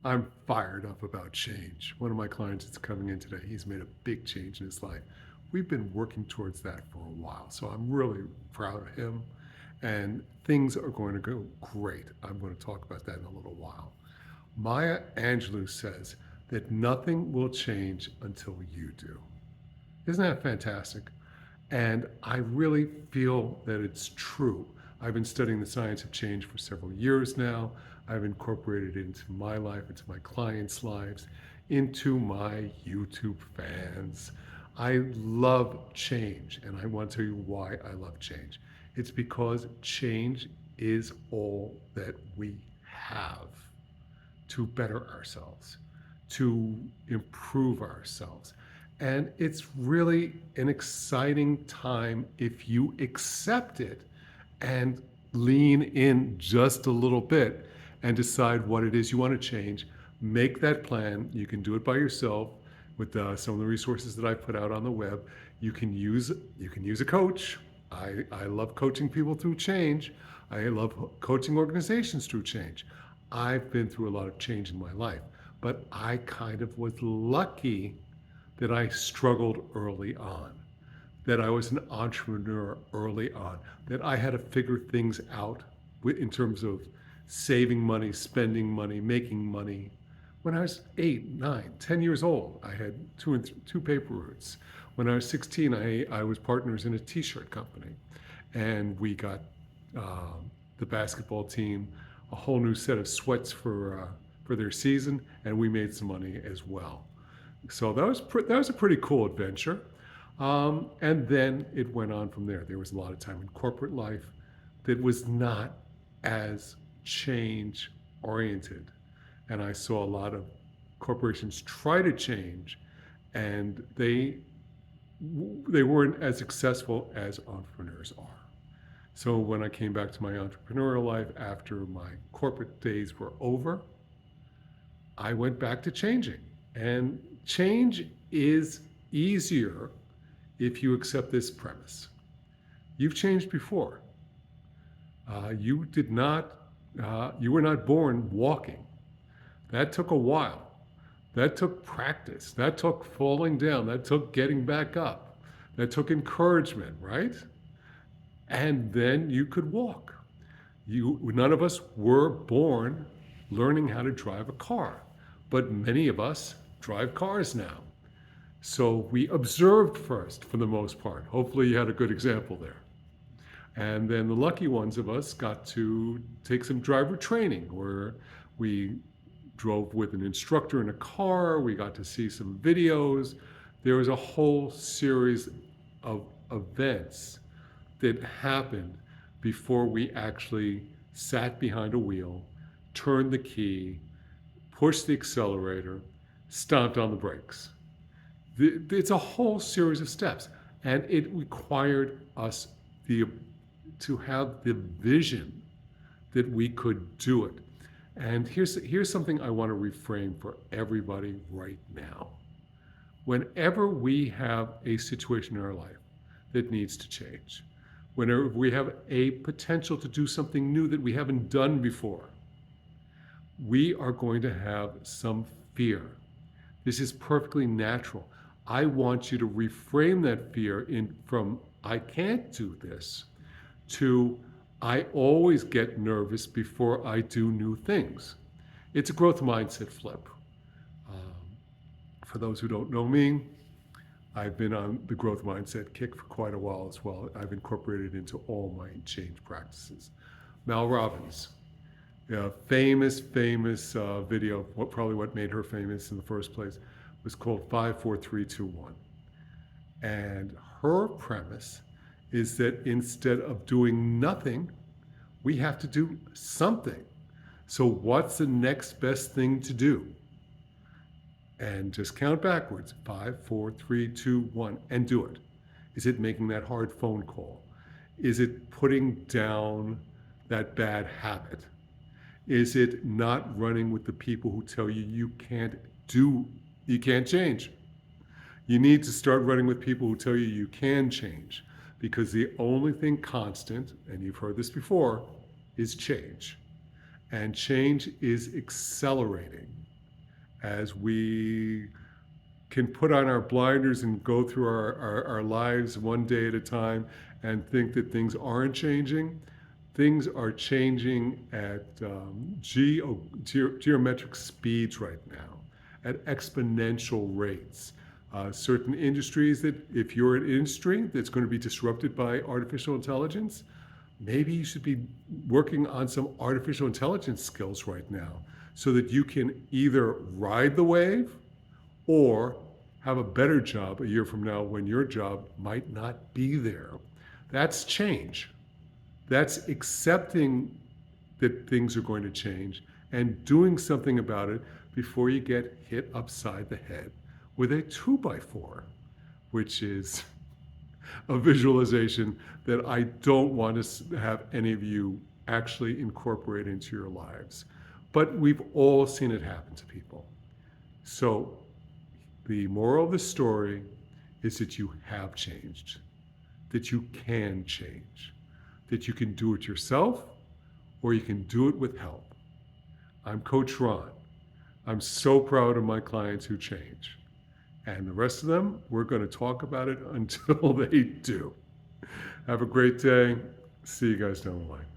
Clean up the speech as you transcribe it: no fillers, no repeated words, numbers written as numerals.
I'm fired up about change. One of my clients is coming in today. He's made a big change in his life. We've been working towards that for a while. So I'm really proud of him. And things are going to go great. I'm going to talk about that in a little while. Maya Angelou says that nothing will change until you do. Isn't that fantastic? And I really feel that it's true. I've been studying the science of change for several years now. I've incorporated it into my life, into my clients' lives, into my YouTube fans. I love change, and I want to tell you why I love change. It's because change is all that we have to better ourselves, to improve ourselves. And it's really an exciting time if you accept it and lean in just a little bit and decide what it is you want to change. Make that plan. You can do it by yourself with some of the resources that I put out on the web. You can use a coach. I love coaching people through change. I love coaching organizations through change. I've been through a lot of change in my life, but I kind of was lucky that I struggled early on, that I was an entrepreneur early on, that I had to figure things out in terms of saving money, spending money, making money. When I was 8, 9, 10 years old, I had two paper routes. When I was 16, I was partners in a t-shirt company, and we got the basketball team a whole new set of sweats for their season, and we made some money as well. So that was a pretty cool adventure. And then it went on from there. There was a lot of time in corporate life that was not as change oriented. And I saw a lot of corporations try to change, and they weren't as successful as entrepreneurs are. So when I came back to my entrepreneurial life after my corporate days were over, I went back to changing. And change is easier if you accept this premise. You've changed before. You did not, you were not born walking. That took a while. That took practice. That took falling down. That took getting back up. That took encouragement, right? And then you could walk. None of us were born learning how to drive a car, but many of us drive cars now. So we observed first for the most part. Hopefully you had a good example there. And then the lucky ones of us got to take some driver training where we drove with an instructor in a car. We got to see some videos. There was a whole series of events that happened before we actually sat behind a wheel, turned the key, pushed the accelerator, stomped on the brakes. It's a whole series of steps, and it required us to have the vision that we could do it. And here's something I want to reframe for everybody right now. Whenever we have a situation in our life that needs to change, whenever we have a potential to do something new that we haven't done before, we are going to have some fear. This is perfectly natural. I want you to reframe that fear from I can't do this to I always get nervous before I do new things. It's a growth mindset flip. For those who don't know me, I've been on the growth mindset kick for quite a while as well. I've incorporated it into all my change practices. Mel Robbins, famous video, probably what made her famous in the first place, was called 5, 4, 3, 2, 1. And her premise is that instead of doing nothing, we have to do something. So what's the next best thing to do? And just count backwards, 5, 4, 3, 2, 1, and do it. Is it making that hard phone call? Is it putting down that bad habit? Is it not running with the people who tell you you can't change? You need to start running with people who tell you you can change, because the only thing constant, and you've heard this before, is change. And change is accelerating. as we can put on our blinders and go through our lives one day at a time and think that things aren't changing. Things are changing at geometric speeds right now, at exponential rates. Certain industries that, if you're an industry that's going to be disrupted by artificial intelligence, maybe you should be working on some artificial intelligence skills right now so that you can either ride the wave or have a better job a year from now when your job might not be there. That's change. That's accepting that things are going to change and doing something about it before you get hit upside the head with a 2x4, which is a visualization that I don't want to have any of you actually incorporate into your lives. But we've all seen it happen to people. So the moral of the story is that you have changed, that you can change, that you can do it yourself or you can do it with help. I'm Coach Ron. I'm so proud of my clients who change. And the rest of them, we're going to talk about it until they do. Have a great day. See you guys down the line.